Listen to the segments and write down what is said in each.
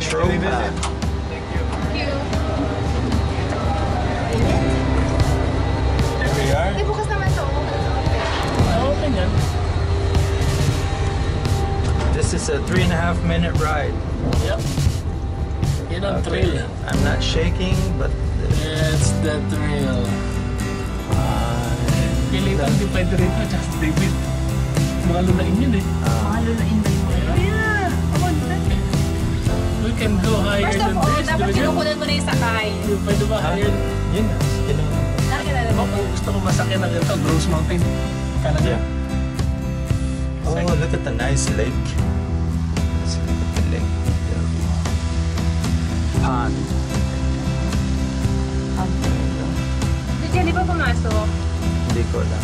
Tropa. Thank you. There we are. Eh, bukas naman to. Okay yan. This is a 3.5-minute ride. Yep. Yan ang thrill. I'm not shaking, but It's the thrill. Pilitan di pwede rin ito, Just David. Mga lunain yun eh. Luluin ba yung mga? Yeah, come on, we can go higher First than of all, this. dapat Di ba? kinukunan mo na yung sakay. Pwede ba higher? yun na. Nakakilala mo. Ako gusto ko masakyan na ganito, Gross Mountain. Canada. Oh, look at the nice lake. Let's look at the lake. Pond. Diyan, di ba pumasok? Hindi ko alam.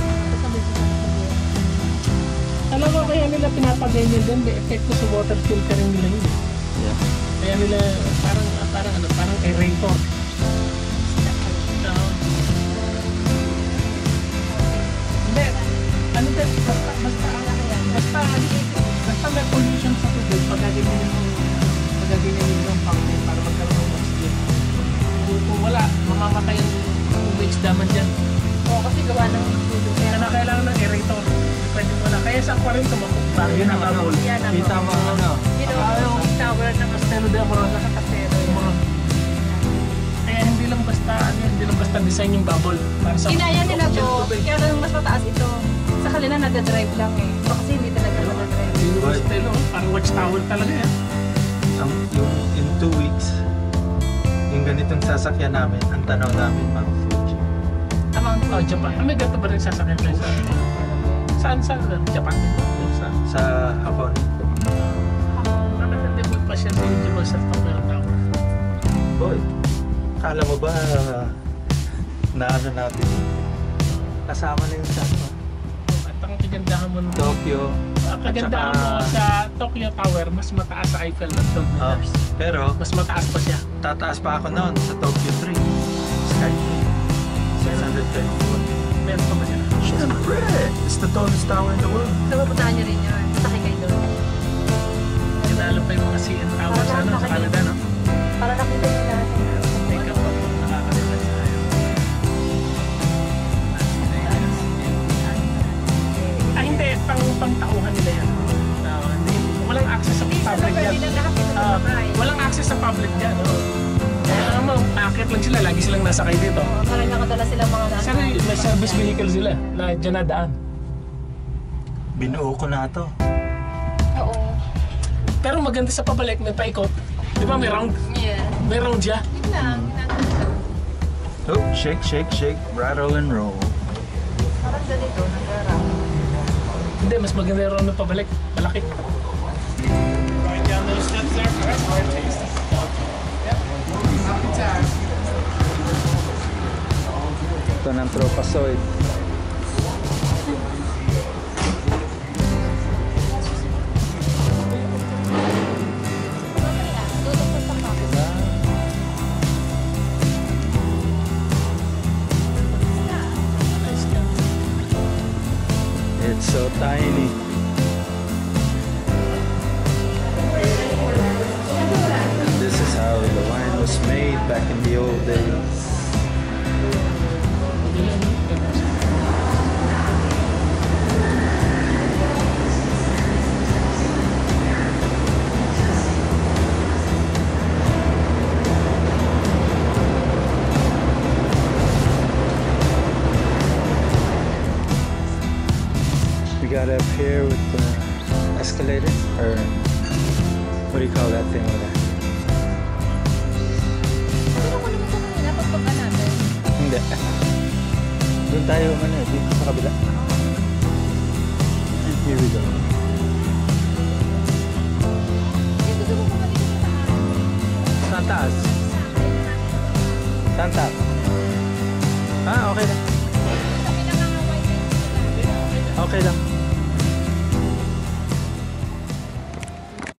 Alam mo kaya nila pinapaganyan din, may epekto sa water filtering nila yun. Yeah. Kaya nila parang aerator. Hindi, ano din, basta may pollution sa tubig, pagkaganyan yung fountain para magkaroon ng oxygen. Kung wala, mamamatay yung tubig daman dyan. Oo, kasi gawa ng tubig. Kaya kailangan ng aerator. Pwede wala. Kaya sa aquarium tumakot. Yun ang ano. Yan ang Kita mo ang ano. You know, tower ng Castelo de Amorón. Castelo. Kaya hindi lang basta design yung bubble. Para sa Kinaya nila to, tubig. kaya lang mas mataas ito. Sa kanila nagda-drive lang eh. O, kasi hindi talaga nagda-drive. Yung Castelo, parang watchtower talaga yan. Yung in 2 weeks, yung ganitong sasakyan namin, ang tanaw namin, Mount Fuji. Among Oh, Japan. May ganito ba rin sasakyan tayo sa... Saan? Japan din ba? Sa Hapon. Hindi mo pa siya eligible sa Tokyo Tower. Boy, kala mo ba na ano natin? Kasama na yung San Juan. At ang kagandahan mo Tokyo. ang kagandahan mo sa Tokyo Tower, mas mataas sa Eiffel ng 12 meters. Pero, Mas mataas pa siya. tataas pa ako noon sa Tokyo 3. Sky 634. Meron pa ba siya? Siyempre! It's the tallest tower in the world. So, mapuntahan nyo rin yun. Sakay kayo doon. Kinalo pa yung mga CN Tower sa Canada, no? Para nakita nyo lahat. Take up ako nakakalimutan sa ayaw. Hindi. Pang-tauhan nila yan. Walang access sa public yan. Walang access sa public yan. Kaya mo, packet lang sila. Lagi silang nasakay dito. Parang nakadala silang mga nasa. Sana may service vehicle sila na dyan na daan. Binuo ko na to. Oo. Pero maganda sa pabalik, may paikot. Di ba may round? Yeah. May round siya. Yun lang. Oh, shake, shake, shake. Rattle and roll. Parang ganito, nag-aarap. Hindi, mas maganda yung round na pabalik. Malaki. Right down those steps there. That's our taste. Ito ng Tropasoid. It's so tiny. And this is how the wine was made back in the old days. We got up here with the escalator, or what do you call that thing over there? Pero kung naman sa kanila, pagpagka natin. Hindi. Doon tayo dito sa kabila. And here we go. Gusto mo mga dito sa taas. Saan taas? Saan taas? Ah, okay lang. Sa pinaka-white. Okay lang.